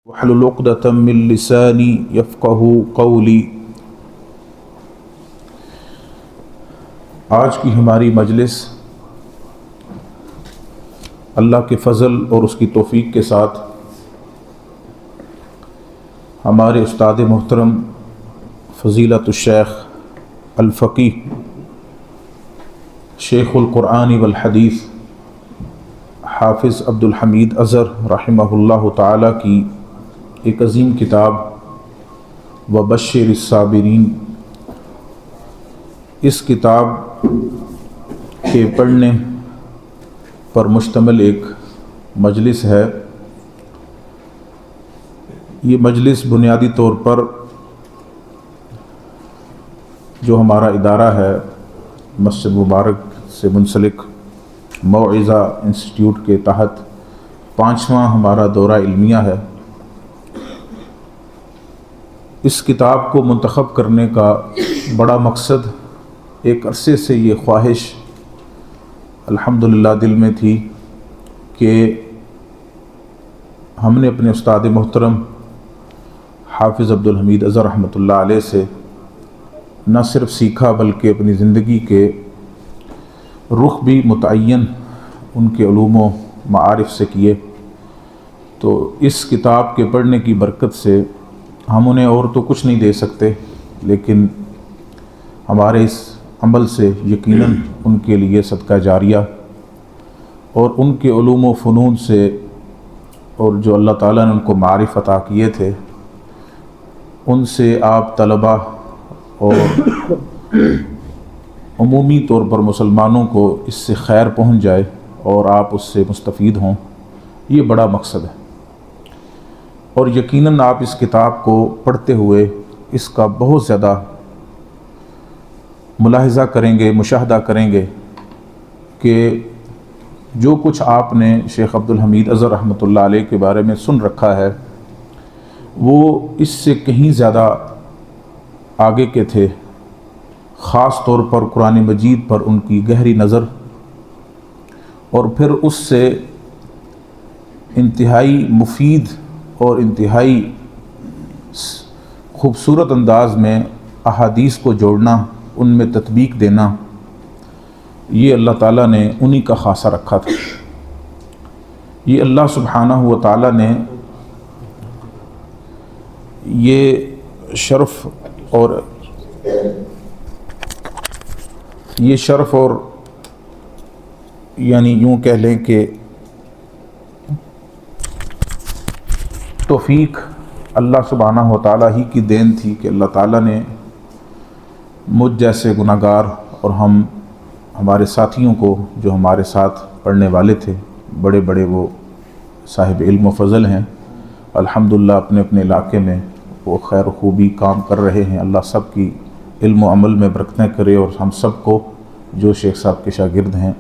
واحلل عقدة من لسانی یفقہوا قولی۔ آج کی ہماری مجلس اللہ کے فضل اور اس کی توفیق کے ساتھ ہمارے استاد محترم فضیلت الشیخ الفقیہ شیخ القرآن والحدیث حافظ عبدالحمید اظہر رحمہ اللہ تعالی کی ایک عظیم کتاب وبشر الصابرین، اس کتاب کے پڑھنے پر مشتمل ایک مجلس ہے۔ یہ مجلس بنیادی طور پر جو ہمارا ادارہ ہے مسجد مبارک سے منسلک موعظہ انسٹیٹیوٹ کے تحت 5واں ہمارا دورہ علمیہ ہے۔ اس کتاب کو منتخب کرنے کا بڑا مقصد، ایک عرصے سے یہ خواہش الحمدللہ دل میں تھی کہ ہم نے اپنے استاد محترم حافظ عبدالحمید اظہر رحمۃ اللہ علیہ سے نہ صرف سیکھا بلکہ اپنی زندگی کے رخ بھی متعین ان کے علوم و معارف سے کیے۔ تو اس کتاب کے پڑھنے کی برکت سے ہم انہیں اور تو کچھ نہیں دے سکتے، لیکن ہمارے اس عمل سے یقیناً ان کے لیے صدقہ جاریہ اور ان کے علوم و فنون سے اور جو اللہ تعالیٰ نے ان کو معارف عطا کیے تھے ان سے آپ طلبہ اور عمومی طور پر مسلمانوں کو اس سے خیر پہنچ جائے اور آپ اس سے مستفید ہوں، یہ بڑا مقصد ہے۔ اور یقیناً آپ اس کتاب کو پڑھتے ہوئے اس کا بہت زیادہ ملاحظہ کریں گے، مشاہدہ کریں گے کہ جو کچھ آپ نے شیخ عبدالحمید اظہر رحمۃ اللہ علیہ کے بارے میں سن رکھا ہے وہ اس سے کہیں زیادہ آگے کے تھے، خاص طور پر قرآن مجید پر ان کی گہری نظر، اور پھر اس سے انتہائی مفید اور انتہائی خوبصورت انداز میں احادیث کو جوڑنا، ان میں تطبیق دینا، یہ اللہ تعالیٰ نے انہی کا خاصہ رکھا تھا۔ یہ اللہ سبحانہ و تعالیٰ نے یہ شرف اور یعنی یوں کہہ لیں کہ توفیق اللہ سبحانہ و تعالیٰ ہی کی دین تھی کہ اللہ تعالیٰ نے مجھ جیسے گناہ گار اور ہمارے ساتھیوں کو جو ہمارے ساتھ پڑھنے والے تھے، بڑے بڑے وہ صاحب علم و فضل ہیں، الحمدللہ اپنے اپنے علاقے میں وہ خیر و خوبی کام کر رہے ہیں، اللہ سب کی علم و عمل میں برکتیں کرے، اور ہم سب کو جو شیخ صاحب کے شاگرد ہیں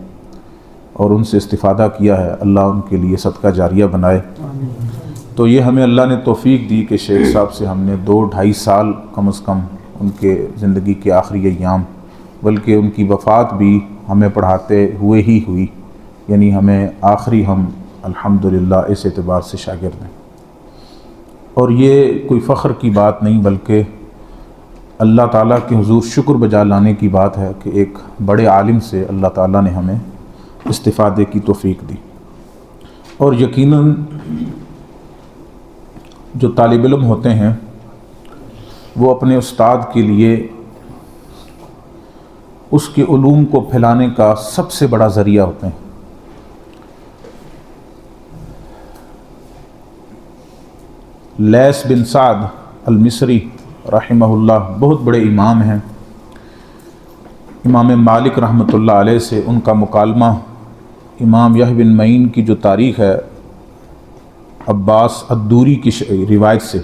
اور ان سے استفادہ کیا ہے اللہ ان کے لیے صدقہ جاریہ بنائے۔ تو یہ ہمیں اللہ نے توفیق دی کہ شیخ صاحب سے ہم نے 2-2.5 سال کم از کم ان کے زندگی کے آخری ایام، بلکہ ان کی وفات بھی ہمیں پڑھاتے ہوئے ہی ہوئی، یعنی ہمیں آخری ہم الحمدللہ اس اعتبار سے شاگرد ہیں۔ اور یہ کوئی فخر کی بات نہیں بلکہ اللہ تعالیٰ کے حضور شکر بجا لانے کی بات ہے کہ ایک بڑے عالم سے اللہ تعالیٰ نے ہمیں استفادے کی توفیق دی۔ اور یقیناً جو طالب علم ہوتے ہیں وہ اپنے استاد کے لیے اس کے علوم کو پھیلانے کا سب سے بڑا ذریعہ ہوتے ہیں۔ لیث بن سعد المصری رحمہ اللہ بہت بڑے امام ہیں، امام مالک رحمۃ اللہ علیہ سے ان کا مکالمہ امام یحییٰ بن معین کی جو تاریخ ہے عباس الدوری کی روایت سے،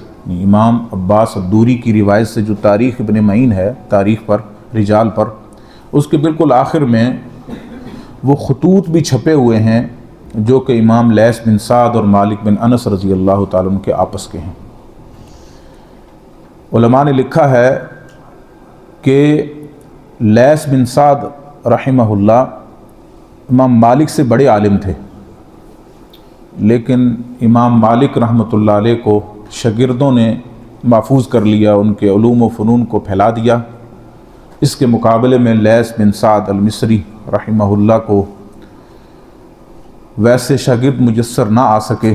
امام عباس الدوری کی روایت سے جو تاریخ ابن معین ہے، تاریخ پر رجال پر، اس کے بالکل آخر میں وہ خطوط بھی چھپے ہوئے ہیں جو کہ امام لیث بن سعد اور مالک بن انس رضی اللہ تعالیٰ عنہ کے آپس کے ہیں۔ علماء نے لکھا ہے کہ لیث بن سعد رحمہ اللہ امام مالک سے بڑے عالم تھے، لیکن امام مالک رحمۃ اللہ علیہ کو شاگردوں نے محفوظ کر لیا، ان کے علوم و فنون کو پھیلا دیا۔ اس کے مقابلے میں لیث بن سعد المصری رحمہ اللہ کو ویسے شاگرد میسر نہ آ سکے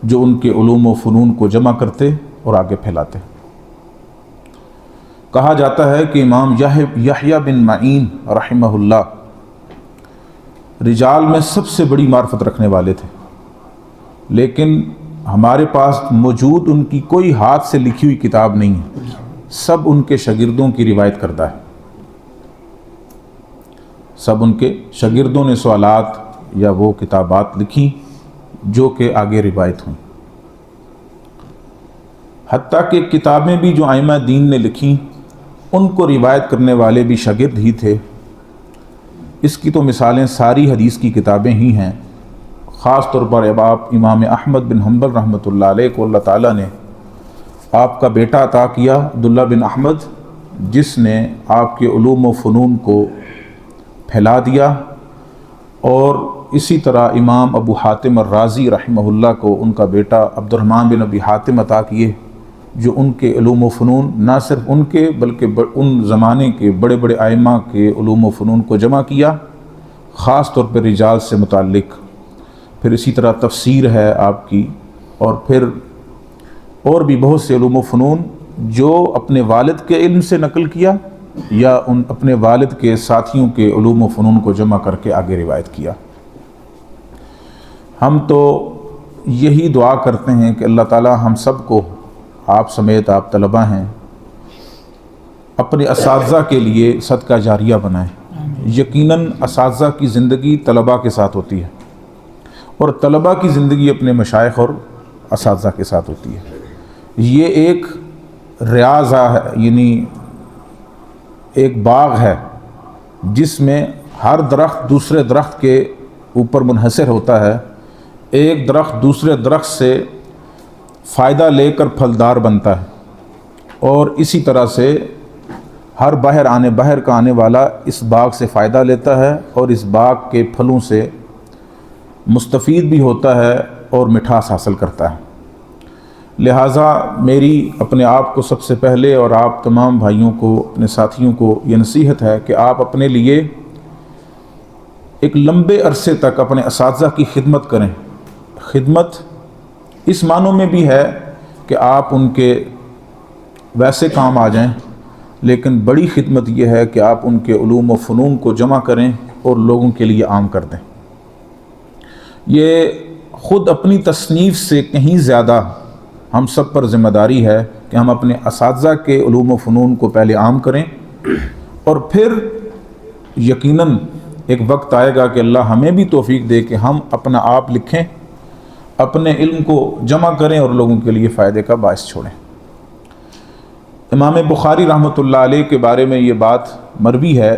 جو ان کے علوم و فنون کو جمع کرتے اور آگے پھیلاتے۔ کہا جاتا ہے کہ امام یحییٰ بن معین رحمہ اللہ رجال میں سب سے بڑی معرفت رکھنے والے تھے، لیکن ہمارے پاس موجود ان کی کوئی ہاتھ سے لکھی ہوئی کتاب نہیں ہے، سب ان کے شاگردوں کی روایت کردہ ہے۔ سب ان کے شاگردوں نے سوالات یا وہ کتابات لکھی جو کہ آگے روایت ہوئیں۔ حتیٰ کہ کتابیں بھی جو ائمہ دین نے لکھیں ان کو روایت کرنے والے بھی شاگرد ہی تھے۔ اس کی تو مثالیں ساری حدیث کی کتابیں ہی ہیں۔ خاص طور پر اب آپ امام احمد بن حنبل رحمۃ اللہ علیہ کو اللہ تعالیٰ نے آپ کا بیٹا عطا کیا عبداللہ بن احمد، جس نے آپ کے علوم و فنون کو پھیلا دیا، اور اسی طرح امام ابو حاتم الرازی رحمہ اللہ کو ان کا بیٹا عبد الرحمن بن ابی حاتم عطا کیے، جو ان کے علوم و فنون نہ صرف ان کے بلکہ ان زمانے کے بڑے بڑے ائمہ کے علوم و فنون کو جمع کیا، خاص طور پر رجال سے متعلق۔ پھر اسی طرح تفسیر ہے آپ کی، اور پھر اور بھی بہت سے علوم و فنون جو اپنے والد کے علم سے نقل کیا یا ان اپنے والد کے ساتھیوں کے علوم و فنون کو جمع کر کے آگے روایت کیا۔ ہم تو یہی دعا کرتے ہیں کہ اللہ تعالی ہم سب کو، آپ سمیت آپ طلبہ ہیں، اپنے اساتذہ کے لیے صدقہ جاریہ بنائیں۔ یقیناً اساتذہ کی زندگی طلبہ کے ساتھ ہوتی ہے، اور طلبہ کی زندگی اپنے مشائخ اور اساتذہ کے ساتھ ہوتی ہے۔ یہ ایک ریاض ہے، یعنی ایک باغ ہے جس میں ہر درخت دوسرے درخت کے اوپر منحصر ہوتا ہے۔ ایک درخت دوسرے درخت سے فائدہ لے کر پھلدار بنتا ہے، اور اسی طرح سے ہر باہر کا آنے والا اس باغ سے فائدہ لیتا ہے اور اس باغ کے پھلوں سے مستفید بھی ہوتا ہے اور مٹھاس حاصل کرتا ہے۔ لہٰذا میری اپنے آپ کو سب سے پہلے اور آپ تمام بھائیوں کو، اپنے ساتھیوں کو یہ نصیحت ہے کہ آپ اپنے لیے ایک لمبے عرصے تک اپنے اساتذہ کی خدمت کریں۔ خدمت اس معنوں میں بھی ہے کہ آپ ان کے ویسے کام آ جائیں، لیکن بڑی خدمت یہ ہے کہ آپ ان کے علوم و فنون کو جمع کریں اور لوگوں کے لیے عام کر دیں۔ یہ خود اپنی تصنیف سے کہیں زیادہ ہم سب پر ذمہ داری ہے کہ ہم اپنے اساتذہ کے علوم و فنون کو پہلے عام کریں، اور پھر یقیناً ایک وقت آئے گا کہ اللہ ہمیں بھی توفیق دے کہ ہم اپنا آپ لکھیں، اپنے علم کو جمع کریں اور لوگوں کے لیے فائدے کا باعث چھوڑیں۔ امام بخاری رحمۃ اللہ علیہ کے بارے میں یہ بات مروی ہے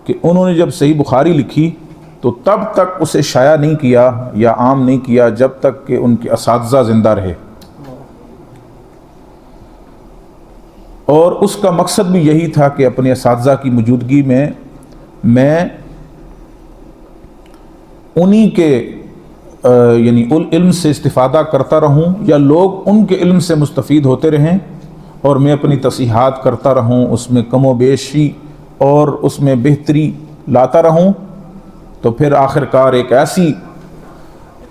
کہ انہوں نے جب صحیح بخاری لکھی تو تب تک اسے شائع نہیں کیا یا عام نہیں کیا جب تک کہ ان کے اساتذہ زندہ رہے، اور اس کا مقصد بھی یہی تھا کہ اپنے اساتذہ کی موجودگی میں انہی کے یعنی علم سے استفادہ کرتا رہوں، یا لوگ ان کے علم سے مستفید ہوتے رہیں، اور میں اپنی تصحیحات کرتا رہوں، اس میں کم و بیشی اور اس میں بہتری لاتا رہوں، تو پھر آخر کار ایک ایسی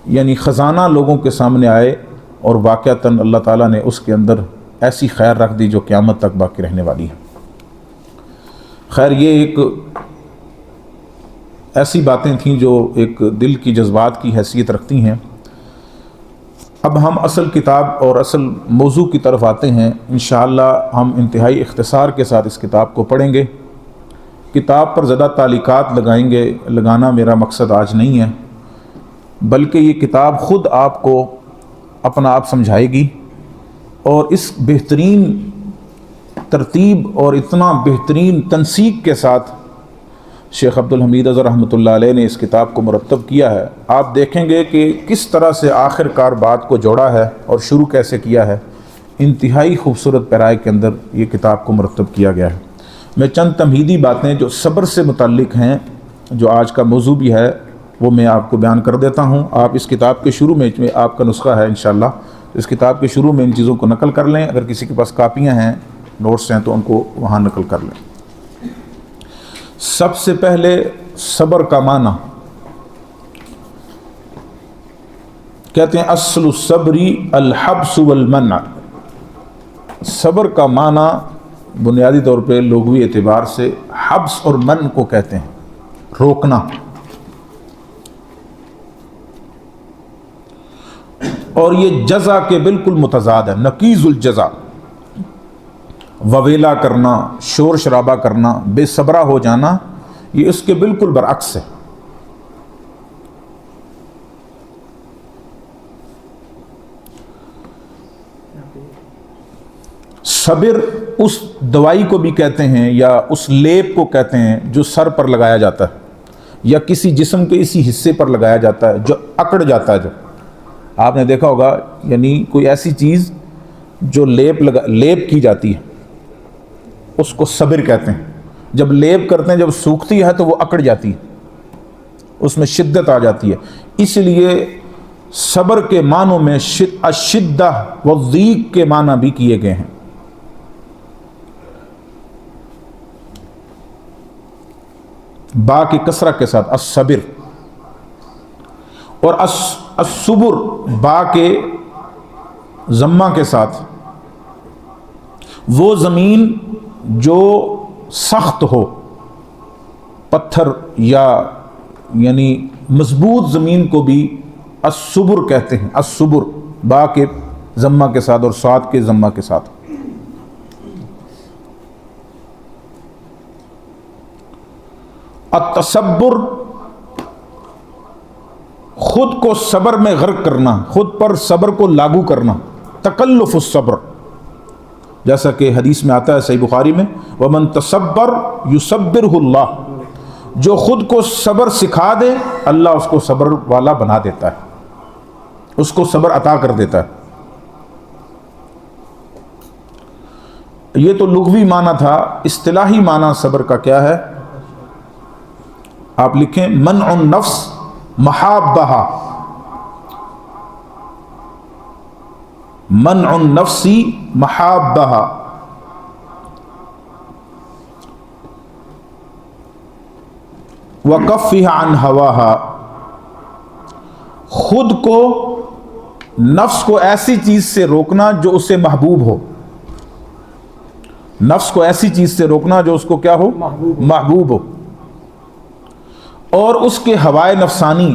یعنی خزانہ لوگوں کے سامنے آئے، اور واقعتاً اللہ تعالیٰ نے اس کے اندر ایسی خیر رکھ دی جو قیامت تک باقی رہنے والی ہے۔ خیر، یہ ایک ایسی باتیں تھیں جو ایک دل کی جذبات کی حیثیت رکھتی ہیں۔ اب ہم اصل کتاب اور اصل موضوع کی طرف آتے ہیں۔ انشاءاللہ ہم انتہائی اختصار کے ساتھ اس کتاب کو پڑھیں گے۔ کتاب پر زیادہ تعلیقات لگانا میرا مقصد آج نہیں ہے، بلکہ یہ کتاب خود آپ کو اپنا آپ سمجھائے گی، اور اس بہترین ترتیب اور اتنا بہترین تنسیق کے ساتھ شیخ عبد الحمید اظہر رحمۃ اللہ علیہ نے اس کتاب کو مرتب کیا ہے۔ آپ دیکھیں گے کہ کس طرح سے آخر کار بات کو جوڑا ہے اور شروع کیسے کیا ہے۔ انتہائی خوبصورت پیرائے کے اندر یہ کتاب کو مرتب کیا گیا ہے۔ میں چند تمہیدی باتیں جو صبر سے متعلق ہیں، جو آج کا موضوع بھی ہے، وہ میں آپ کو بیان کر دیتا ہوں. آپ اس کتاب کے شروع میں آپ کا نسخہ ہے انشاءاللہ، اس کتاب کے شروع میں ان چیزوں کو نقل کر لیں. اگر کسی کے پاس کاپیاں ہیں، نوٹس ہیں، تو ان کو وہاں نقل کر لیں. سب سے پہلے صبر کا معنی کہتے ہیں اصل الصبری الحبس والمنع. صبر کا معنی بنیادی طور پہ لغوی اعتبار سے حبس اور منع کو کہتے ہیں، روکنا. اور یہ جزا کے بالکل متضاد ہے، نقیض الجزا. وویلا کرنا، شور شرابہ کرنا، بے صبرا ہو جانا، یہ اس کے بالکل برعکس ہے. صبر اس دوائی کو بھی کہتے ہیں یا اس لیپ کو کہتے ہیں جو سر پر لگایا جاتا ہے یا کسی جسم کے اسی حصے پر لگایا جاتا ہے جو اکڑ جاتا ہے. جو آپ نے دیکھا ہوگا، یعنی کوئی ایسی چیز جو لیپ کی جاتی ہے اس کو صبر کہتے ہیں. جب لیپ کرتے ہیں، جب سوکھتی ہے تو وہ اکڑ جاتی ہے، اس میں شدت آ جاتی ہے. اس لیے صبر کے معنوں میں الشدہ والضیق کے معنی بھی کیے گئے ہیں. با کی کسرہ کے ساتھ الصبر، اور الصبر با کے ضمہ کے ساتھ. وہ زمین جو سخت ہو، پتھر یا یعنی مضبوط زمین کو بھی الصبر کہتے ہیں. الصبر با کے ضمہ کے ساتھ اور صاد کے ضمہ کے ساتھ. التصبر خود کو صبر میں غرق کرنا، خود پر صبر کو لاگو کرنا. تکلف الصبر، جیسا کہ حدیث میں آتا ہے صحیح بخاری میں، وَمَن تَصَبَّرْ يُصَبِّرْهُ اللَّهُ. جو خود کو صبر سکھا دے، اللہ اس کو صبر والا بنا دیتا ہے، اس کو صبر عطا کر دیتا ہے. یہ تو لغوی معنی تھا. اصطلاحی معنی صبر کا کیا ہے؟ آپ لکھیں منع النفس محابہا، منع النفس محابہا. وکفها عن ہواہا، خود کو، نفس کو ایسی چیز سے روکنا جو اسے محبوب ہو. نفس کو ایسی چیز سے روکنا جو اس کو کیا ہو؟ محبوب ہو. اور اس کے ہوائے نفسانی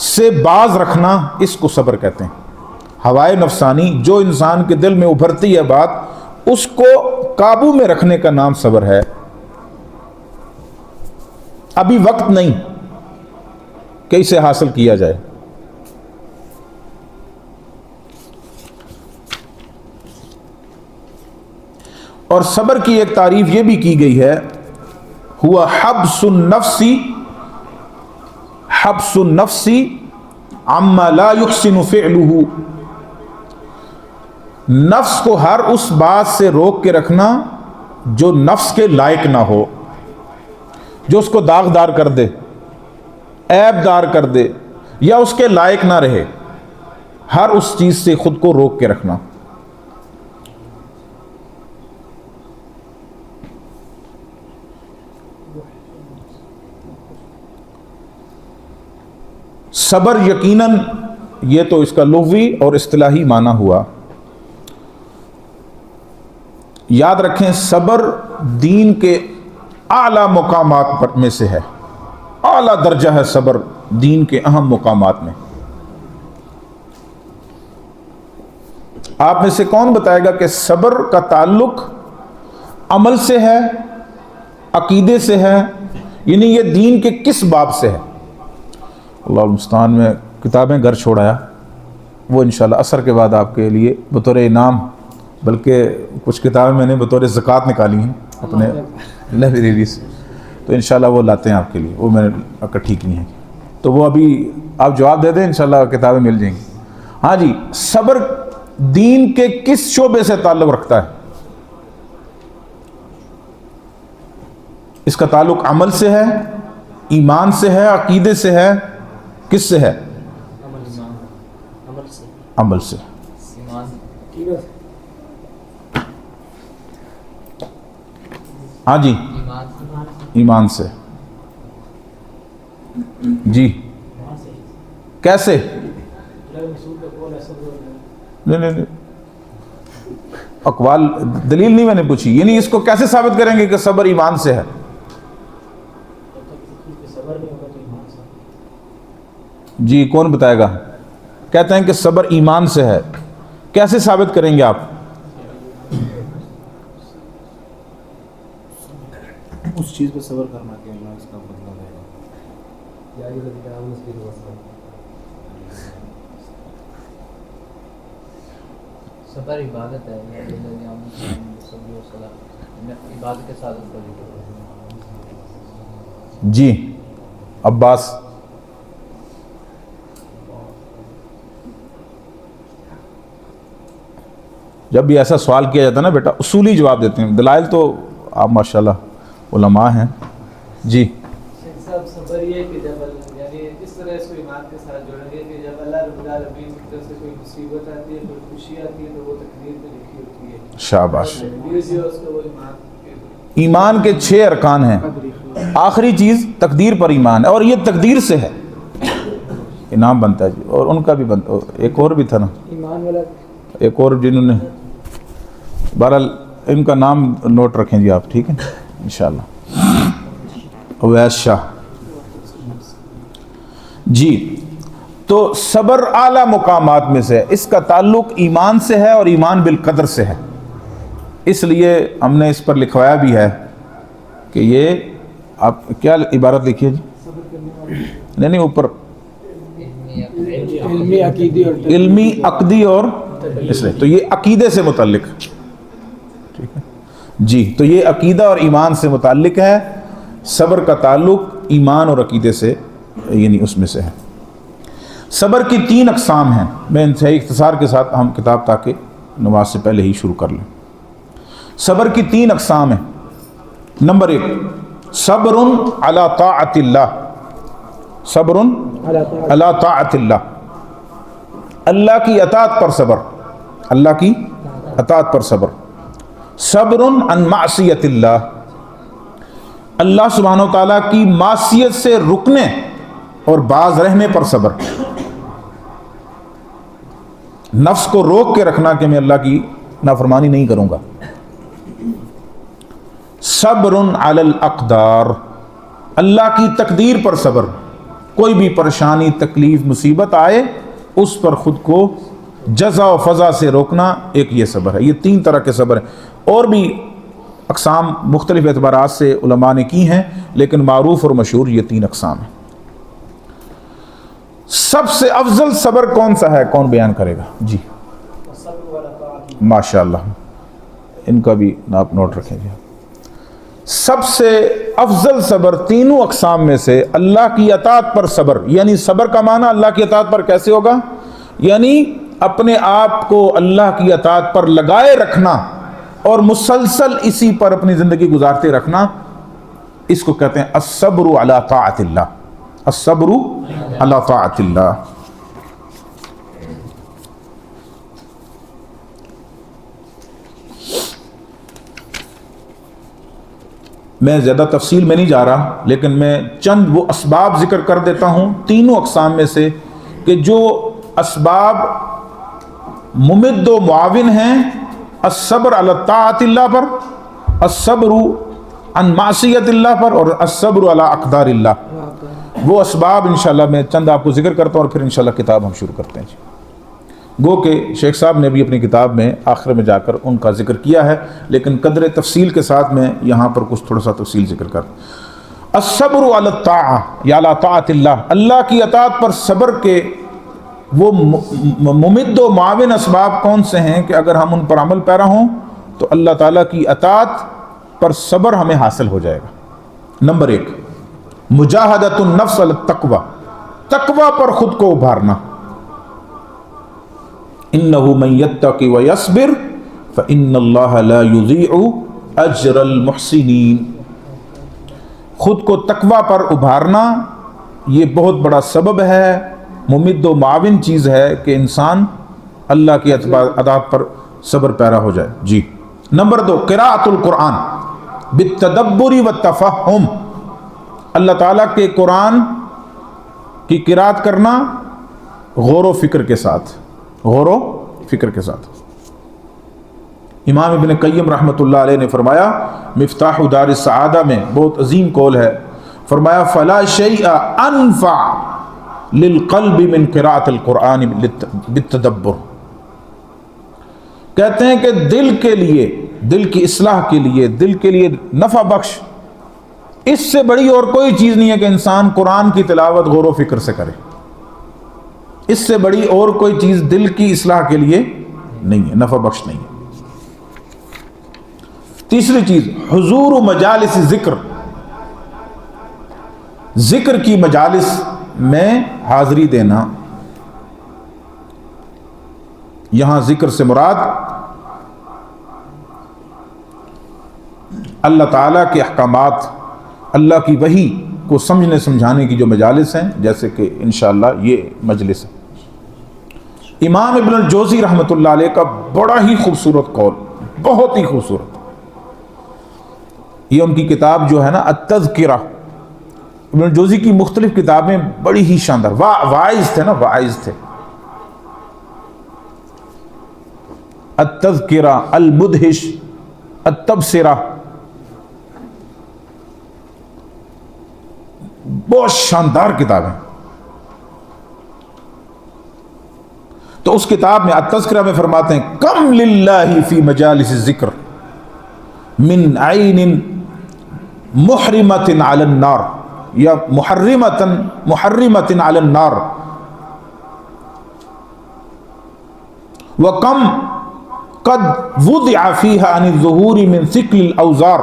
سے باز رکھنا، اس کو صبر کہتے ہیں. ہوائے نفسانی جو انسان کے دل میں ابھرتی ہے بات، اس کو قابو میں رکھنے کا نام صبر ہے. ابھی وقت نہیں کہ اسے حاصل کیا جائے. اور صبر کی ایک تعریف یہ بھی کی گئی ہے، ہوا حبس النفس، حبس النفس عما لا يحسن فعله. نفس کو ہر اس بات سے روک کے رکھنا جو نفس کے لائق نہ ہو، جو اس کو داغدار کر دے، عیب دار کر دے یا اس کے لائق نہ رہے. ہر اس چیز سے خود کو روک کے رکھنا. صبر یقیناً یہ تو اس کا لغوی اور اصطلاحی معنی ہوا. یاد رکھیں صبر دین کے اعلیٰ مقامات میں سے ہے، اعلیٰ درجہ ہے صبر دین کے اہم مقامات میں. آپ میں سے کون بتائے گا کہ صبر کا تعلق عمل سے ہے، عقیدے سے ہے، یعنی یہ دین کے کس باب سے ہے؟ اللہ المستعان. میں کتابیں گھر چھوڑایا، وہ انشاءاللہ عصر کے بعد آپ کے لیے بطور انعام، بلکہ کچھ کتابیں میں نے بطور زکوٰۃ نکالی ہیں اپنے لائبریری سے، تو انشاءاللہ وہ لاتے ہیں آپ کے لیے. وہ میں نے اکٹھی کی ہیں، تو وہ ابھی آپ جواب دے دیں، انشاءاللہ کتابیں مل جائیں گی. ہاں جی، صبر دین کے کس شعبے سے تعلق رکھتا ہے؟ اس کا تعلق عمل سے ہے، ایمان سے ہے، عقیدے سے ہے، کس سے ہے؟ عمل سے۔ ہاں جی، ایمان سے۔ جی کیسے؟ نہیں، اقوال دلیل نہیں میں نے پوچھی، یعنی اس کو کیسے ثابت کریں گے کہ صبر ایمان سے ہے؟ جی کون بتائے گا؟ کہتے ہیں کہ صبر ایمان سے ہے، کیسے ثابت کریں گے آپ؟ اس چیز پہ صبر کرنا کہ اللہ اس کا بدلہ دے گا۔ صبر عبادت ہے، عبادت کے ساتھ جی عباس، جب بھی ایسا سوال کیا جاتا ہے نا بیٹا، اصولی جواب دیتے ہیں، دلائل تو آپ ماشاءاللہ علماء ہیں۔ جی شیخ صاحب، صبر یہ کہ جب یعنی اس طرح اس کو ایمان کے ساتھ جوڑیں گے کہ جب اللہ رب العالمین کی طرف سے کوئی مصیبت آتی ہے، کوئی خوشی آتی ہے، تو وہ تقدیر میں لکھی ہوتی ہے۔ شاباش۔ اس کو وہ ایمان کے 6 ارکان ہیں، آخری چیز تقدیر پر ایمان ہے، اور یہ تقدیر سے ہے، انعام بنتا ہے جی، اور ان کا بھی بنتا، ایک اور بھی تھا نا ایمان والا، ایک اور جنہوں نے، بہرحال ان کا نام نوٹ رکھیں جی آپ، ٹھیک ہے انشاءاللہ۔ اویس شاہ جی، تو صبر اعلیٰ مقامات میں سے، اس کا تعلق ایمان سے ہے اور ایمان بالقدر سے ہے، اس لیے ہم نے اس پر لکھوایا بھی ہے کہ یہ آپ کیا عبارت لکھیے جی، نہیں اوپر علمی عقیدی اور علمی عقدی اور اس لیے تو یہ عقیدے سے متعلق، ٹھیک ہے جی، تو یہ عقیدہ اور ایمان سے متعلق ہے، صبر کا تعلق ایمان اور عقیدے سے، یعنی اس میں سے ہے۔ صبر کی 3 اقسام ہیں، میں انتہائی اختصار کے ساتھ ہم کتاب تاکہ نماز سے پہلے ہی شروع کر لیں۔ صبر کی 3 اقسام ہیں۔ نمبر 1 صبر علی طاعت اللہ، صبر علی طاعت اللہ، اللہ کی اطاعت پر صبر، اللہ کی اطاعت پر صبر۔ صبر عن معصیت اللہ، اللہ سبحانہ و تعالیٰ کی معصیت سے رکنے اور باز رہنے پر صبر، نفس کو روک کے رکھنا کہ میں اللہ کی نافرمانی نہیں کروں گا۔ صبر علی الاقدار، اللہ کی تقدیر پر صبر، کوئی بھی پریشانی تکلیف مصیبت آئے اس پر خود کو جزا و فضا سے روکنا، ایک یہ صبر ہے۔ یہ 3 طرح کے صبر ہیں، اور بھی اقسام مختلف اعتبارات سے علماء نے کی ہیں، لیکن معروف اور مشہور یہ 3 اقسام ہیں۔ سب سے افضل صبر کون سا ہے، کون بیان کرے گا؟ جی ماشاءاللہ، ان کا بھی آپ نوٹ رکھیں جی۔ سب سے افضل صبر تینوں اقسام میں سے اللہ کی اطاعت پر صبر، یعنی صبر کا معنی اللہ کی اطاعت پر کیسے ہوگا؟ یعنی اپنے آپ کو اللہ کی اطاعت پر لگائے رکھنا اور مسلسل اسی پر اپنی زندگی گزارتے رکھنا، اس کو کہتے ہیں الصبر علی طاعت اللہ، الصبر علی طاعت اللہ۔ میں زیادہ تفصیل میں نہیں جا رہا، لیکن میں چند وہ اسباب ذکر کر دیتا ہوں تینوں اقسام میں سے، کہ جو اسباب ممد و معاون ہیں الصبر علی طاعت اللہ پر، الصبر عن معصیت اللہ پر، اور الصبر علی اقدار اللہ، وہ اسباب انشاءاللہ میں چند آپ کو ذکر کرتا ہوں اور پھر انشاءاللہ کتاب ہم شروع کرتے ہیں جی۔ گو کہ شیخ صاحب نے بھی اپنی کتاب میں آخر میں جا کر ان کا ذکر کیا ہے، لیکن قدر تفصیل کے ساتھ میں یہاں پر کچھ تھوڑا سا تفصیل ذکر کر۔ الصبر علی الطاعہ یا علی طاعت اللہ، اللہ کی اطاعت پر صبر کے وہ ممد و معاون اسباب کون سے ہیں کہ اگر ہم ان پر عمل پیرا ہوں تو اللہ تعالیٰ کی اطاعت پر صبر ہمیں حاصل ہو جائے گا۔ نمبر 1 مجاہدۃ النفس علی التقوی، تقوی پر خود کو ابھارنا۔ انہ من یتق ویصبر فان اللہ لا یضیع اجر المحسنین، خود کو تقوی پر ابھارنا یہ بہت بڑا سبب ہے، ممد و معاون چیز ہے کہ انسان اللہ کی اطاعت پر صبر پیرا ہو جائے۔ جی نمبر 2، قراءۃ القرآن بالتدبر والتفہم، اللہ تعالیٰ کے قرآن کی قراءت کرنا غور و فکر کے ساتھ، غور و فکر کے ساتھ۔ امام ابن قیم رحمۃ اللہ علیہ نے فرمایا مفتاح دار السعادہ میں، بہت عظیم قول ہے، فرمایا فلا شیء انفع للقلب من قراءۃ القرآن بالتدبر، کہتے ہیں کہ دل کے لیے، دل کی اصلاح کے لیے، دل کے لیے نفع بخش اس سے بڑی اور کوئی چیز نہیں ہے کہ انسان قرآن کی تلاوت غور و فکر سے کرے، اس سے بڑی اور کوئی چیز دل کی اصلاح کے لیے نہیں ہے، نفع بخش نہیں ہے۔ تیسری چیز حضور مجالس ذکر، ذکر کی مجالس میں حاضری دینا۔ یہاں ذکر سے مراد اللہ تعالیٰ کے احکامات، اللہ کی وحی کو سمجھنے سمجھانے کی جو مجالس ہیں، جیسے کہ انشاءاللہ یہ مجلس ہے۔ امام ابن الجوزی رحمۃ اللہ علیہ کا بڑا ہی خوبصورت قول، بہت ہی خوبصورت، یہ ان کی کتاب جو ہے نا التذکرہ، ابن الجوزی کی مختلف کتابیں بڑی ہی شاندار، واعظ تھے نا، واعظ تھے۔ التذکرہ، المدہش، التبصرہ، بہت شاندار کتابیں۔ تو اس کتاب میں التذکرہ میں فرماتے ہیں کم للہ فی مجالس الذکر من عین محرمۃ علی النار، یا محرمۃ علی النار، وکم قد وضع فیہا عن الظہور من ثقل الاوزار،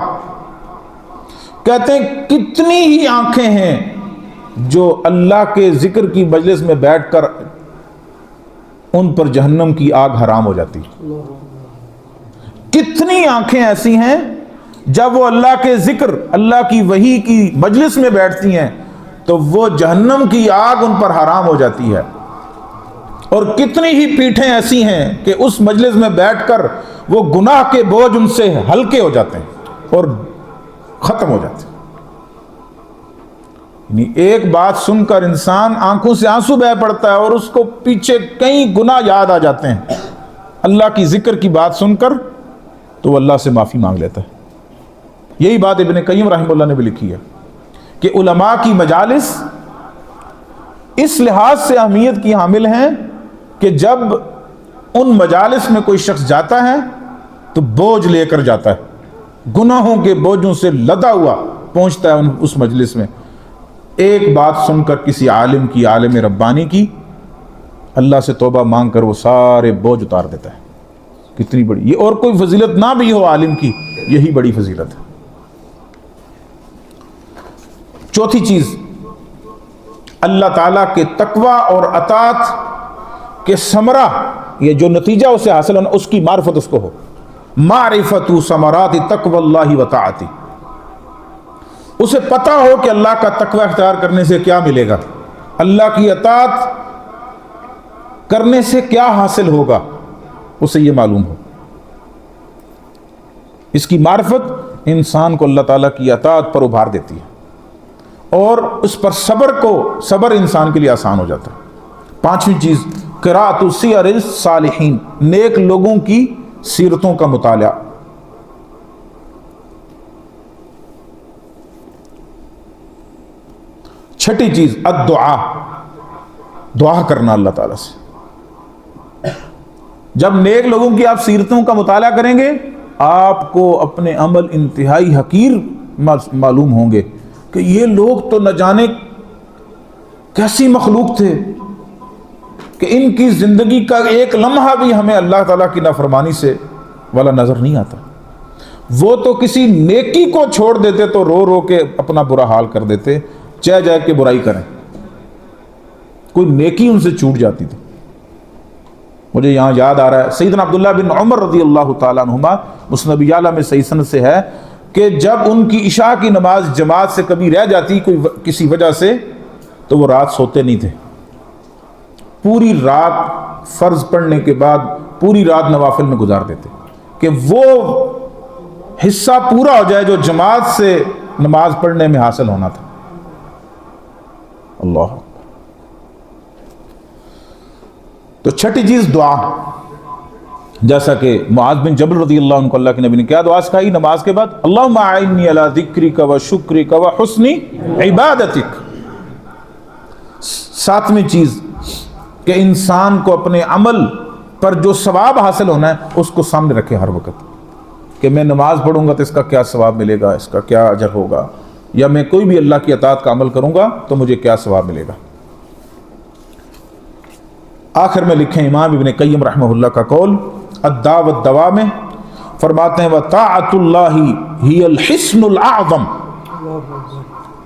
کہتے ہیں کتنی ہی آنکھیں ہیں جو اللہ کے ذکر کی مجلس میں بیٹھ کر ان پر جہنم کی آگ حرام ہو جاتی، کتنی آنکھیں ایسی ہیں جب وہ اللہ کے ذکر، اللہ کی وحی کی مجلس میں بیٹھتی ہیں تو وہ جہنم کی آگ ان پر حرام ہو جاتی ہے، اور کتنی ہی پیٹھیں ایسی ہیں کہ اس مجلس میں بیٹھ کر وہ گناہ کے بوجھ ان سے ہلکے ہو جاتے ہیں اور ختم ہو جاتے ہیں۔ یعنی ایک بات سن کر انسان آنکھوں سے آنسو بہہ پڑتا ہے اور اس کو پیچھے کئی گناہ یاد آ جاتے ہیں، اللہ کی ذکر کی بات سن کر تو وہ اللہ سے معافی مانگ لیتا ہے۔ یہی بات ابن قیم رحمہ اللہ نے بھی لکھی ہے کہ علماء کی مجالس اس لحاظ سے اہمیت کی حامل ہیں کہ جب ان مجالس میں کوئی شخص جاتا ہے تو بوجھ لے کر جاتا ہے، گناہوں کے بوجھوں سے لدا ہوا پہنچتا ہے اس مجلس میں۔ ایک بات سن کر کسی عالم کی، عالم ربانی کی، اللہ سے توبہ مانگ کر وہ سارے بوجھ اتار دیتا ہے۔ کتنی بڑی، یہ اور کوئی فضیلت نہ بھی ہو عالم کی، یہی بڑی فضیلت ہے۔ چوتھی چیز، اللہ تعالیٰ کے تقوی اور اطاعت کے ثمرہ، یہ جو نتیجہ اسے حاصل ہونا، اس کی معرفت اس کو ہو۔ معرفت ثمرات تقوی اللہ و طاعتی، اسے پتہ ہو کہ اللہ کا تقوی اختیار کرنے سے کیا ملے گا، اللہ کی اطاعت کرنے سے کیا حاصل ہوگا، اسے یہ معلوم ہو۔ اس کی معرفت انسان کو اللہ تعالیٰ کی اطاعت پر ابھار دیتی ہے اور اس پر صبر انسان کے لیے آسان ہو جاتا ہے۔ پانچویں چیز، قراءۃ سیر الصالحین، نیک لوگوں کی سیرتوں کا مطالعہ۔ چھٹی چیز، الدعاء، دعا کرنا اللہ تعالیٰ سے۔ جب نیک لوگوں کی آپ سیرتوں کا مطالعہ کریں گے، آپ کو اپنے عمل انتہائی حقیر معلوم ہوں گے کہ یہ لوگ تو نہ جانے کیسی مخلوق تھے کہ ان کی زندگی کا ایک لمحہ بھی ہمیں اللہ تعالیٰ کی نافرمانی سے والا نظر نہیں آتا۔ وہ تو کسی نیکی کو چھوڑ دیتے تو رو رو کے اپنا برا حال کر دیتے، چہ جائے کے برائی کریں، کوئی نیکی ان سے چھوٹ جاتی تھی۔ مجھے یہاں یاد آ رہا ہے سیدنا عبداللہ بن عمر رضی اللہ تعالیٰ عنہما، مسند اعلیٰ میں صحیح سند سے ہے کہ جب ان کی عشاء کی نماز جماعت سے کبھی رہ جاتی کوئی کسی وجہ سے تو وہ رات سوتے نہیں تھے، پوری رات فرض پڑھنے کے بعد پوری رات نوافل میں گزار دیتے کہ وہ حصہ پورا ہو جائے جو جماعت سے نماز پڑھنے میں حاصل ہونا تھا۔ اللہ اکبر۔ تو چھٹی چیز دعا، جیسا کہ معاذ بن جبل رضی اللہ عنہ کو اللہ کے نبی نے کیا دعا سکھائی نماز کے بعد؟ اللہم اعنی علی ذکرک و شکرک و حسن عبادتک۔ ساتویں چیز کہ انسان کو اپنے عمل پر جو ثواب حاصل ہونا ہے اس کو سامنے رکھے ہر وقت، کہ میں نماز پڑھوں گا تو اس کا کیا ثواب ملے گا، اس کا کیا اجر ہوگا، یا میں کوئی بھی اللہ کی اطاعت کا عمل کروں گا تو مجھے کیا ثواب ملے گا۔ آخر میں لکھیں امام ابن قیم رحمہ اللہ کا قول الداء والدواء میں فرماتے ہیں وطاعت اللہ ہی الحصن الاعظم،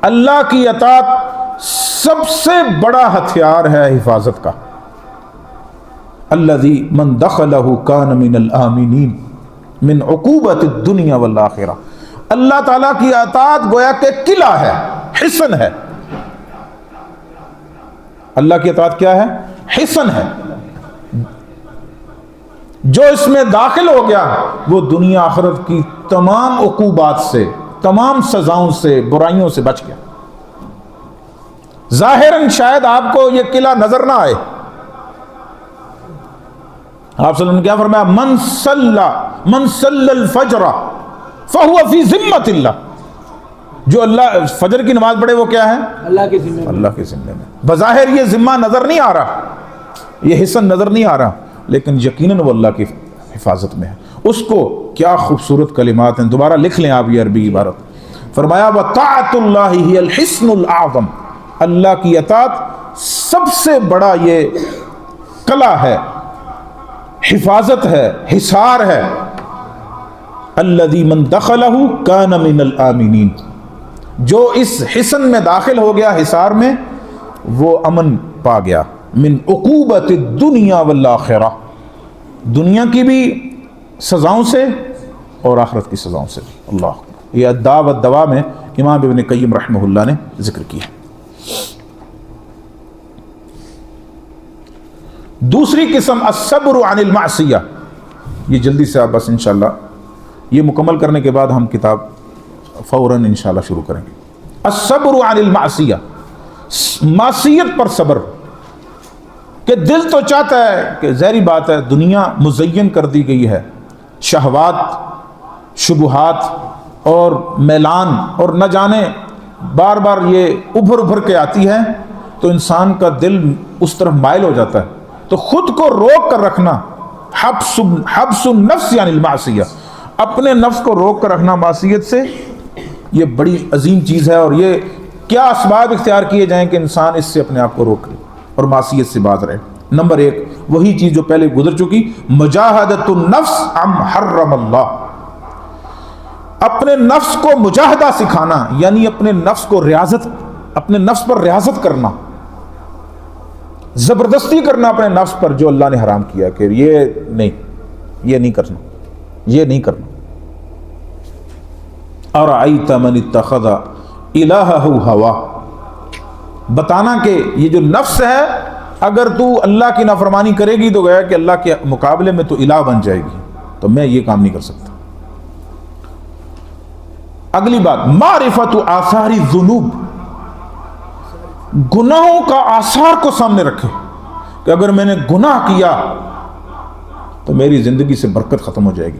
اللہ کی اطاعت سب سے بڑا ہتھیار ہے حفاظت کا۔ الذی من دخلہ کان من الآمنین من عقوبت الدنیا والآخرہ۔ اللہ تعالیٰ کی اطاعت گویا کہ قلعہ ہے، حصن ہے۔ اللہ کی اطاعت کیا ہے؟ حصن ہے۔ جو اس میں داخل ہو گیا وہ دنیا آخرت کی تمام عقوبات سے، تمام سزاؤں سے، برائیوں سے بچ گیا۔ ظاہراً شاید آپ کو یہ قلعہ نظر نہ آئے۔ آپ صلی اللہ علیہ وسلم نے کیا فرمایا؟ من صلی الفجر فہو فی ذمۃ اللہ۔ جو اللہ فجر کی نماز پڑھے وہ کیا ہے؟ اللہ کے ذمہ، اللہ کے ذمے میں۔ بظاہر یہ ذمہ نظر نہیں آ رہا، یہ حصن نظر نہیں آ رہا، لیکن یقیناً وہ اللہ کی حفاظت میں ہے۔ اس کو کیا خوبصورت کلمات ہیں، دوبارہ لکھ لیں آپ یہ عربی عبارت۔ فرمایا وطاعت اللہ ہی الحصن الاعظم، اللہ کی اطاعت سب سے بڑا یہ قلعہ ہے، حفاظت ہے، حصار ہے۔ الذی من دخلہ کان من الآمنین، جو اس حصن میں داخل ہو گیا، حصار میں، وہ امن پا گیا۔ من عقوبت الدنیا والآخرہ، دنیا کی بھی سزاؤں سے اور آخرت کی سزاؤں سے بھی۔ اللہ، یہ الداء والدواء میں امام ابن قیم رحمہ اللہ نے ذکر کیا۔ دوسری قسم الصبر عن المعصیہ، یہ جلدی سے آپ بس انشاءاللہ یہ مکمل کرنے کے بعد ہم کتاب فوراً انشاءاللہ شروع کریں گے۔ الصبر عن المعصیہ، معصیت پر صبر، کہ دل تو چاہتا ہے کہ ظاہری بات ہے دنیا مزین کر دی گئی ہے، شہوات، شبہات اور میلان، اور نہ جانے بار بار یہ ابھر کے آتی ہے، تو انسان کا دل اس طرف مائل ہو جاتا ہے۔ تو خود کو روک کر رکھنا، حبس النفس عن المعصیہ، اپنے نفس کو روک کر رکھنا معصیت سے، یہ بڑی عظیم چیز ہے۔ اور یہ کیا اسباب اختیار کیے جائیں کہ انسان اس سے اپنے آپ کو روک لے اور معصیت سے باز رہے؟ نمبر ایک وہی چیز جو پہلے گزر چکی، مجاہدۃ النفس عن حرم اللہ، اپنے نفس کو مجاہدہ سکھانا، یعنی اپنے نفس کو ریاضت، اپنے نفس پر ریاضت کرنا، زبردستی کرنا اپنے نفس پر جو اللہ نے حرام کیا، کہ یہ نہیں کرنا، یہ نہیں کرنا۔ ارأیت من اتخذ الہہ ہوا، بتانا کہ یہ جو نفس ہے اگر تو اللہ کی نافرمانی کرے گی تو گویا کہ اللہ کے مقابلے میں تو الہ بن جائے گی، تو میں یہ کام نہیں کر سکتا۔ اگلی بات معرفت آثار الذنوب، گناہوں کا آثار کو سامنے رکھے کہ اگر میں نے گناہ کیا تو میری زندگی سے برکت ختم ہو جائے گی،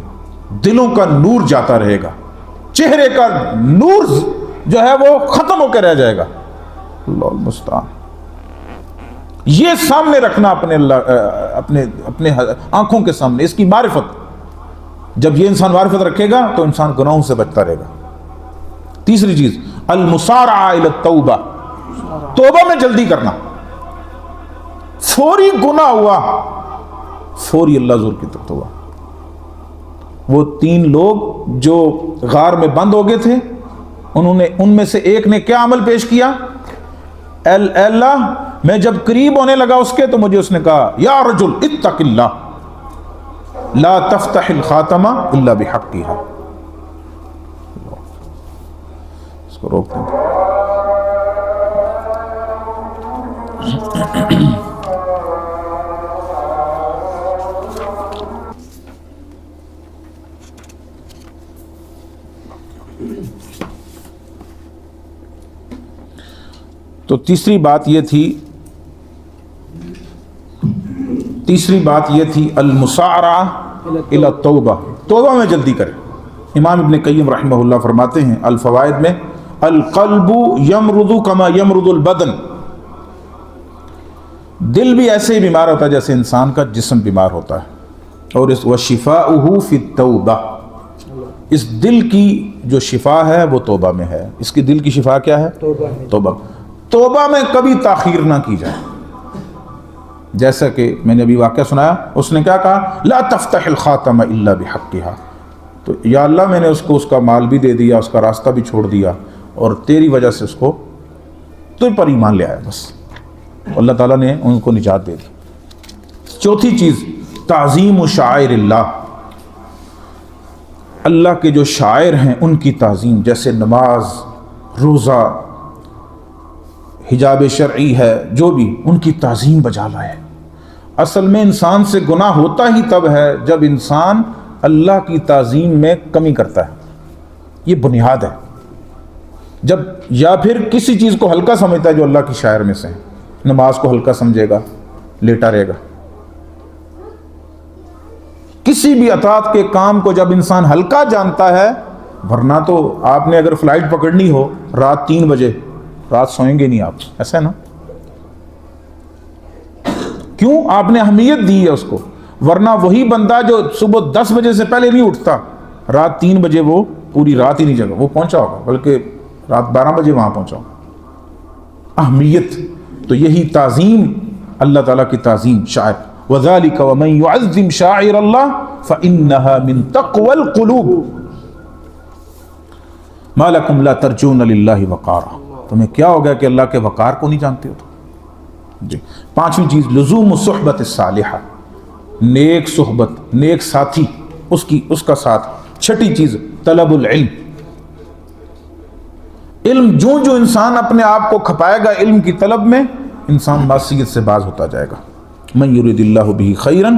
دلوں کا نور جاتا رہے گا، چہرے کا نور جو ہے وہ ختم ہو کے رہ جائے گا۔ اللہ المستعان، یہ سامنے رکھنا اپنے آنکھوں کے سامنے، اس کی معرفت۔ جب یہ انسان معرفت رکھے گا تو انسان گناہوں سے بچتا رہے گا۔ تیسری چیز المسارعہ الی التوبہ، توبہ میں جلدی کرنا۔ فوری گناہ ہوا، فوری اللہ زور کی طرف توبہ۔ وہ 3 لوگ جو غار میں بند ہو گئے تھے، ان میں سے ایک نے کیا عمل پیش کیا؟ اے اللہ، میں جب قریب ہونے لگا اس کے تو مجھے اس نے کہا یا رجل اتق اللہ لا تفتح الخاتمہ الا بحقها، کو روک دیں. تو تیسری بات یہ تھی المسارعہ الی التوبہ، توبہ میں جلدی کریں. امام ابن قیم رحمہ اللہ فرماتے ہیں الفوائد میں، القلب یمرض کما یمرض البدن، دل بھی ایسے ہی بیمار ہوتا ہے جیسے انسان کا جسم بیمار ہوتا ہے، اور اس وشفاؤہ فی التوبہ، اس دل کی جو شفا ہے وہ توبہ میں ہے. اس کی دل کی شفا کیا ہے؟ توبہ. توبہ میں کبھی تاخیر نہ کی جائے. جیسا کہ میں نے ابھی واقعہ سنایا، اس نے کیا کہا؟ لا تفتح الخاتم الا بحقها، تو یا اللہ میں نے اس کو اس کا مال بھی دے دیا، اس کا راستہ بھی چھوڑ دیا، اور تیری وجہ سے اس کو تو پر ایمان لے آیا، بس اللہ تعالیٰ نے ان کو نجات دے دی. چوتھی چیز تعظیم شعائر اللہ، اللہ کے جو شاعر ہیں ان کی تعظیم، جیسے نماز، روزہ، حجاب شرعی ہے، جو بھی، ان کی تعظیم بجا لائے. اصل میں انسان سے گناہ ہوتا ہی تب ہے جب انسان اللہ کی تعظیم میں کمی کرتا ہے، یہ بنیاد ہے. جب یا پھر کسی چیز کو ہلکا سمجھتا ہے جو اللہ کی شاعر میں سے ہے، نماز کو ہلکا سمجھے گا، لیٹا رہے گا. کسی بھی اطاعت کے کام کو جب انسان ہلکا جانتا ہے، ورنہ تو آپ نے اگر فلائٹ پکڑنی ہو رات 3 بجے، رات سوئیں گے نہیں آپ، ایسا ہے نا؟ کیوں؟ آپ نے اہمیت دی ہے اس کو. ورنہ وہی بندہ جو صبح 10 بجے سے پہلے نہیں اٹھتا، رات 3 بجے وہ پوری رات ہی نہیں جگہ، وہ پہنچا ہوگا، بلکہ رات 12 بجے وہاں پہنچا ہوگا. اہمیت تو یہی تعظیم، اللہ تعالیٰ کی تعظیم، شاعر. وَذَلِكَ وَمَنْ يُعَظِّمْ شَاعِرَ اللَّهِ فَإِنَّهَا مِنْ تَقْوَى الْقُلُوبِ مَا لَكُمْ لَا تَرْجُونَ لِلَّهِ وَقَارًا. تمہیں کیا ہو گیا کہ اللہ کے وقار کو نہیں جانتے ہو؟ تو جی. پانچویں چیز لزوم الصحبت الصالحہ، نیک صحبت، نیک ساتھی، اس کا ساتھ. چھٹی چیز طلب العلم، علم. جو انسان اپنے آپ کو کھپائے گا علم کی طلب میں، انسان معصیت سے باز ہوتا جائے گا. من یرید اللہ بہ خیرا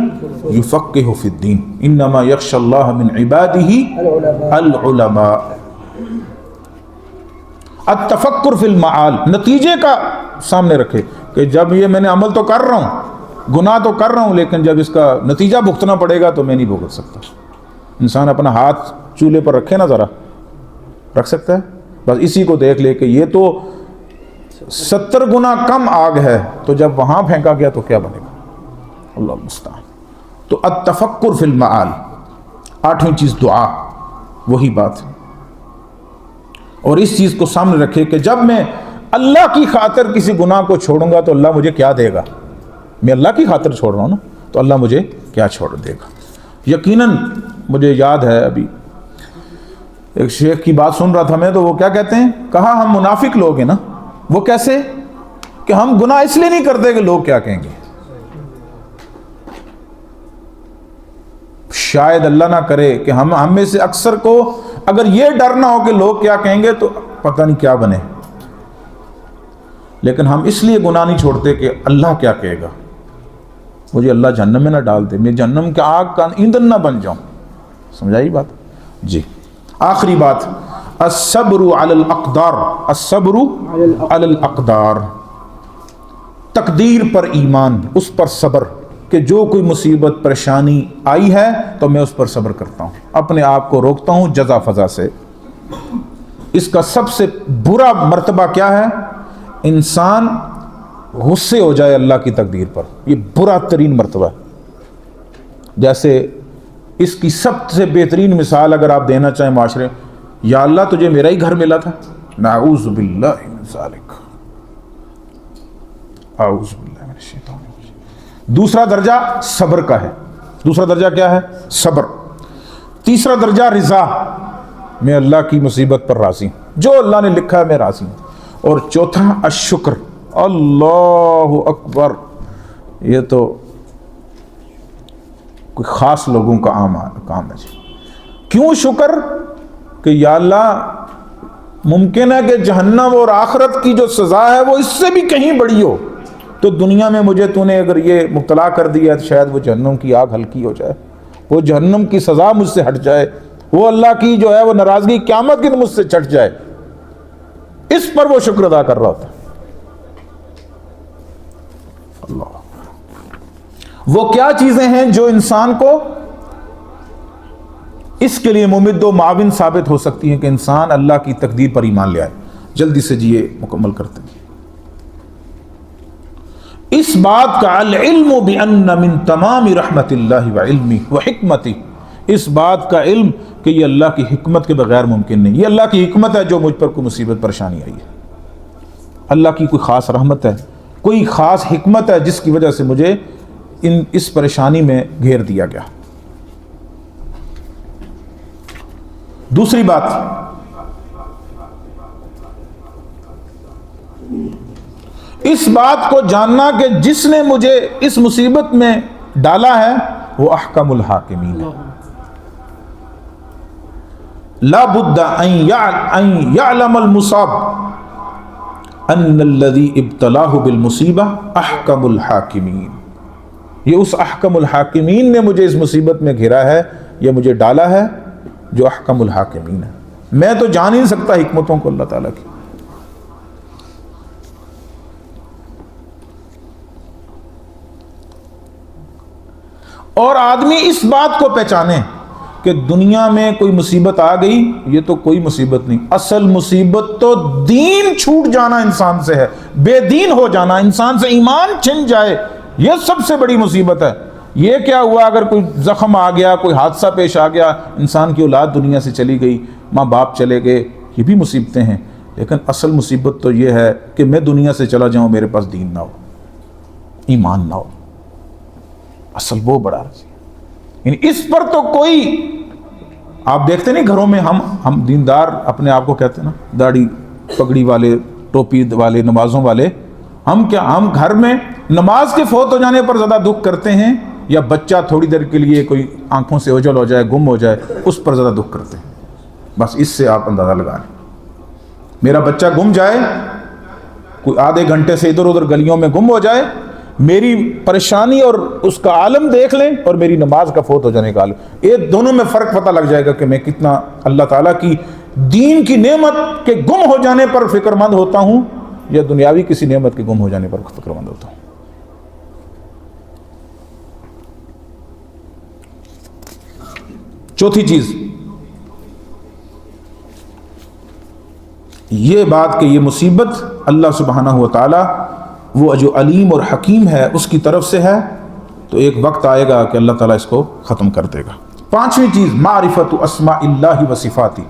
یفقہہ فی الدین انما یخشی اللہ من عبادہ العلماء. التفکر فی المعال، نتیجے کا سامنے رکھے کہ جب یہ میں نے عمل تو کر رہا ہوں، گناہ تو کر رہا ہوں، لیکن جب اس کا نتیجہ بھگتنا پڑے گا تو میں نہیں بھگت سکتا. انسان اپنا ہاتھ چولہے پر رکھے نا، ذرا رکھ سکتا ہے؟ بس اسی کو دیکھ لے کہ یہ تو 70 گنا کم آگ ہے، تو جب وہاں پھینکا گیا تو کیا بنے گا؟ اللہ المستعان. تو التفکر فی المعال. آٹھویں چیز دعا، وہی بات. اور اس چیز کو سامنے رکھے کہ جب میں اللہ کی خاطر کسی گناہ کو چھوڑوں گا تو اللہ مجھے کیا دے گا. میں اللہ کی خاطر چھوڑ رہا ہوں نا، تو اللہ مجھے کیا چھوڑ دے گا. یقیناً مجھے یاد ہے ابھی ایک شیخ کی بات سن رہا تھا میں، تو وہ کیا کہتے ہیں، کہا ہم منافق لوگ ہیں نا. وہ کیسے؟ کہ ہم گناہ اس لیے نہیں کرتے کہ لوگ کیا کہیں گے. شاید اللہ نہ کرے کہ ہم میں سے اکثر کو اگر یہ ڈر نہ ہو کہ لوگ کیا کہیں گے تو پتہ نہیں کیا بنے. لیکن ہم اس لیے گناہ نہیں چھوڑتے کہ اللہ کیا کہے گا، مجھے اللہ جہنم میں نہ ڈال دے، میں جہنم کے آگ کا ایندھن نہ بن جاؤں. سمجھائی بات؟ جی. آخری بات الصبر علی الاقدار، الصبر علی الاقدار، تقدیر پر ایمان، اس پر صبر کہ جو کوئی مصیبت پریشانی آئی ہے تو میں اس پر صبر کرتا ہوں، اپنے آپ کو روکتا ہوں جزا فضا سے. اس کا سب سے برا مرتبہ کیا ہے؟ انسان غصے ہو جائے اللہ کی تقدیر پر، یہ برا ترین مرتبہ ہے. جیسے اس کی سب سے بہترین مثال اگر آپ دینا چاہیں معاشرے، یا اللہ تجھے میرا ہی گھر ملا تھا، نعوذ باللہ من ذالک، اعوذ باللہ من الشیطان الرجیم. دوسرا درجہ صبر کا ہے. دوسرا درجہ کیا ہے؟ صبر. تیسرا درجہ رضا، میں اللہ کی مصیبت پر راضی ہوں، جو اللہ نے لکھا ہے میں راضی ہوں. اور چوتھا الشکر. اللہ اکبر، یہ تو کوئی خاص لوگوں کا عام کام ہے. جی کیوں شکر؟ کہ یا اللہ ممکن ہے کہ جہنم اور آخرت کی جو سزا ہے وہ اس سے بھی کہیں بڑی ہو، تو دنیا میں مجھے تو نے اگر یہ مبتلا کر دیا تو شاید وہ جہنم کی آگ ہلکی ہو جائے، وہ جہنم کی سزا مجھ سے ہٹ جائے، وہ اللہ کی جو ہے وہ ناراضگی قیامت کی مجھ سے چھٹ جائے، اس پر وہ شکر ادا کر رہا ہوتا ہے۔ اللہ، وہ کیا چیزیں ہیں جو انسان کو اس کے لیے ممد و معاون ثابت ہو سکتی ہیں کہ انسان اللہ کی تقدیر پر ایمان لے آئے؟ جلدی سے جی مکمل کرتے ہیں۔ اس بات کا العلم بأن من تمام رحمت اللہ وعلمہ وحکمتہ، اس بات کا علم کہ یہ اللہ کی حکمت کے بغیر ممکن نہیں، یہ اللہ کی حکمت ہے جو مجھ پر کوئی مصیبت پریشانی آئی ہے، اللہ کی کوئی خاص رحمت ہے، کوئی خاص حکمت ہے جس کی وجہ سے مجھے اس پریشانی میں گھیر دیا گیا۔ دوسری بات، اس بات کو جاننا کہ جس نے مجھے اس مصیبت میں ڈالا ہے وہ احکم الحاکمین ہے، لا بد ان يعلم المصاب ان الذي ابتلاه بالمصیبہ احکم الحاکمین، یہ اس احکم الحاکمین نے مجھے اس مصیبت میں گھیرا ہے، یہ مجھے ڈالا ہے جو احکم الحاکمین ہے۔ میں تو جان ہی نہیں سکتا حکمتوں کو اللہ تعالیٰ کی۔ اور آدمی اس بات کو پہچانے کہ دنیا میں کوئی مصیبت آ گئی یہ تو کوئی مصیبت نہیں، اصل مصیبت تو دین چھوٹ جانا انسان سے ہے، بے دین ہو جانا، انسان سے ایمان چھن جائے، یہ سب سے بڑی مصیبت ہے۔ یہ کیا ہوا اگر کوئی زخم آ گیا، کوئی حادثہ پیش آ گیا، انسان کی اولاد دنیا سے چلی گئی، ماں باپ چلے گئے، یہ بھی مصیبتیں ہیں، لیکن اصل مصیبت تو یہ ہے کہ میں دنیا سے چلا جاؤں، میرے پاس دین نہ ہو، ایمان نہ ہو، اصل وہ بڑا رضی ہے۔ یعنی اس پر تو کوئی، آپ دیکھتے نہیں گھروں میں ہم دیندار اپنے آپ کو کہتے ہیں نا، داڑھی پگڑی والے، ٹوپی والے، نمازوں والے، ہم گھر میں نماز کے فوت ہو جانے پر زیادہ دکھ کرتے ہیں یا بچہ تھوڑی دیر کے لیے کوئی آنکھوں سے اوجھل ہو جائے، گم ہو جائے، اس پر زیادہ دکھ کرتے ہیں؟ بس اس سے آپ اندازہ لگا لیں، میرا بچہ گم جائے، کوئی آدھے گھنٹے سے ادھر ادھر گلیوں میں گم ہو جائے، میری پریشانی اور اس کا عالم دیکھ لیں، اور میری نماز کا فوت ہو جانے کا عالم، یہ دونوں میں فرق پتہ لگ جائے گا کہ میں کتنا اللہ تعالیٰ کی دین کی نعمت کے گم ہو جانے پر فکر مند ہوتا ہوں یا دنیاوی کسی نعمت کے گم ہو جانے پر فکر مند ہوتا ہوں۔ چوتھی چیز یہ بات کہ یہ مصیبت اللہ سبحانہ و تعالی وہ جو علیم اور حکیم ہے اس کی طرف سے ہے، تو ایک وقت آئے گا کہ اللہ تعالیٰ اس کو ختم کر دے گا۔ پانچویں چیز معرفت اسماء اللہ و صفاتی،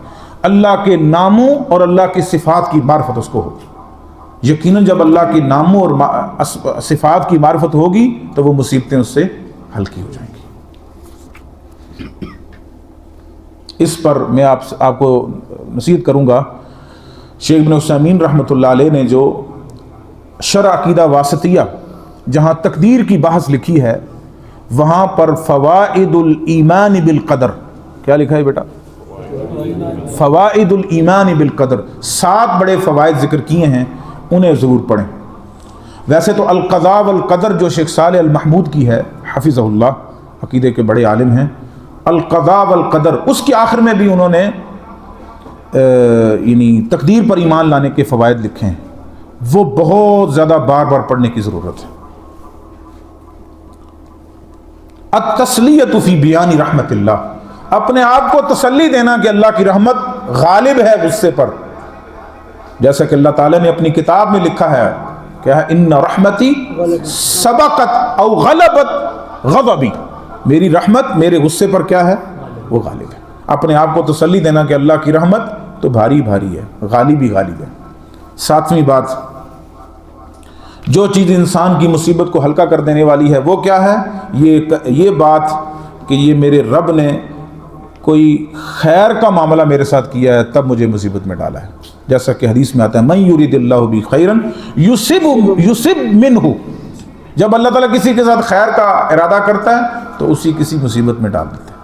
اللہ کے ناموں اور اللہ کی صفات کی معرفت اس کو ہوگی۔ یقیناً جب اللہ کے ناموں اور صفات کی معرفت ہوگی تو وہ مصیبتیں اس سے ہلکی ہو جائیں گی۔ اس پر میں آپ کو نصیحت کروں گا، شیخ ابن عثیمین رحمۃ اللہ علیہ نے جو شرح عقیدہ واسطیہ جہاں تقدیر کی بحث لکھی ہے، وہاں پر فوائد الایمان بالقدر، کیا لکھا ہے بیٹا؟ فوائد الایمان بالقدر، 7 بڑے فوائد ذکر کیے ہیں، انہیں ضرور پڑھیں۔ ویسے تو القضاء والقدر جو شیخ صالح المحمود کی ہے حفظہ اللہ، عقیدے کے بڑے عالم ہیں، القضاء والقدر اس کے آخر میں بھی انہوں نے یعنی تقدیر پر ایمان لانے کے فوائد لکھے ہیں، وہ بہت زیادہ بار بار پڑھنے کی ضرورت ہے۔ التسلیۃ فی بیان رحمت اللہ، اپنے آپ کو تسلی دینا کہ اللہ کی رحمت غالب ہے غصے پر، جیسا کہ اللہ تعالیٰ نے اپنی کتاب میں لکھا ہے، کیا ہے؟ ان رحمتی سبقت او غلبت غضبی، میری رحمت میرے غصے پر کیا ہے؟ وہ غالب ہے۔ اپنے آپ کو تسلی دینا کہ اللہ کی رحمت تو بھاری بھاری ہے، غالب ہی غالب ہے۔ 7ویں بات، جو چیز انسان کی مصیبت کو ہلکا کر دینے والی ہے وہ کیا ہے؟ یہ بات کہ یہ میرے رب نے کوئی خیر کا معاملہ میرے ساتھ کیا ہے تب مجھے مصیبت میں ڈالا ہے، جیسا کہ حدیث میں آتا ہے من یرید اللہ بہ خیرا یصب منہ، جب اللہ تعالیٰ کسی کے ساتھ خیر کا ارادہ کرتا ہے تو اسی کسی مصیبت میں ڈال دیتا ہے۔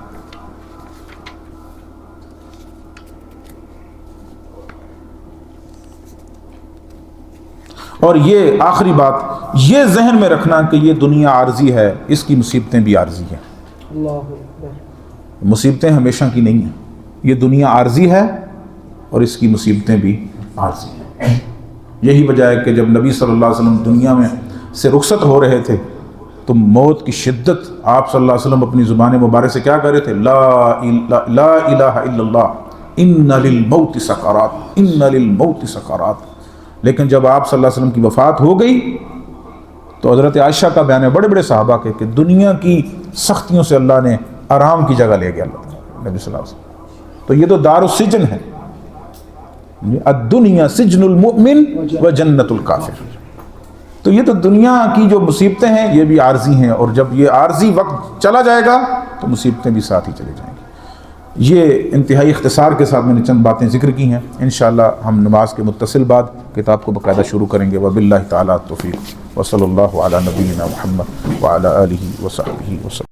اور یہ آخری بات یہ ذہن میں رکھنا کہ یہ دنیا عارضی ہے، اس کی مصیبتیں بھی عارضی ہیں، مصیبتیں ہمیشہ کی نہیں ہیں، یہ دنیا عارضی ہے اور اس کی مصیبتیں بھی عارضی ہیں۔ یہی وجہ ہے کہ جب نبی صلی اللہ علیہ وسلم دنیا میں سے رخصت ہو رہے تھے تو موت کی شدت آپ صلی اللہ علیہ وسلم اپنی زبان مبارک سے کیا کہہ رہے تھے؟ لا الہ الا اللہ ان للموت سکرات، ان للموت سکرات۔ لیکن جب آپ صلی اللہ علیہ وسلم کی وفات ہو گئی تو حضرت عائشہ کا بیان ہے، بڑے بڑے صحابہ کے، کہ دنیا کی سختیوں سے اللہ نے آرام کی جگہ لے گیا اللہ تعالیٰ نبی صلی اللہ علیہ وسلم۔ تو یہ تو دار السجن ہے، الدنیا سجن المؤمن و جنت الکافر۔ تو یہ تو دنیا کی جو مصیبتیں ہیں یہ بھی عارضی ہیں، اور جب یہ عارضی وقت چلا جائے گا تو مصیبتیں بھی ساتھ ہی چلے جائیں گی۔ یہ انتہائی اختصار کے ساتھ میں نے چند باتیں ذکر کی ہیں، انشاءاللہ ہم نماز کے متصل بعد کتاب کو باقاعدہ شروع کریں گے۔ وباللہ تعالیٰ التوفیق، وصلی اللہ علی نبینا محمد وعلی آلہ وصحبہ وسلم۔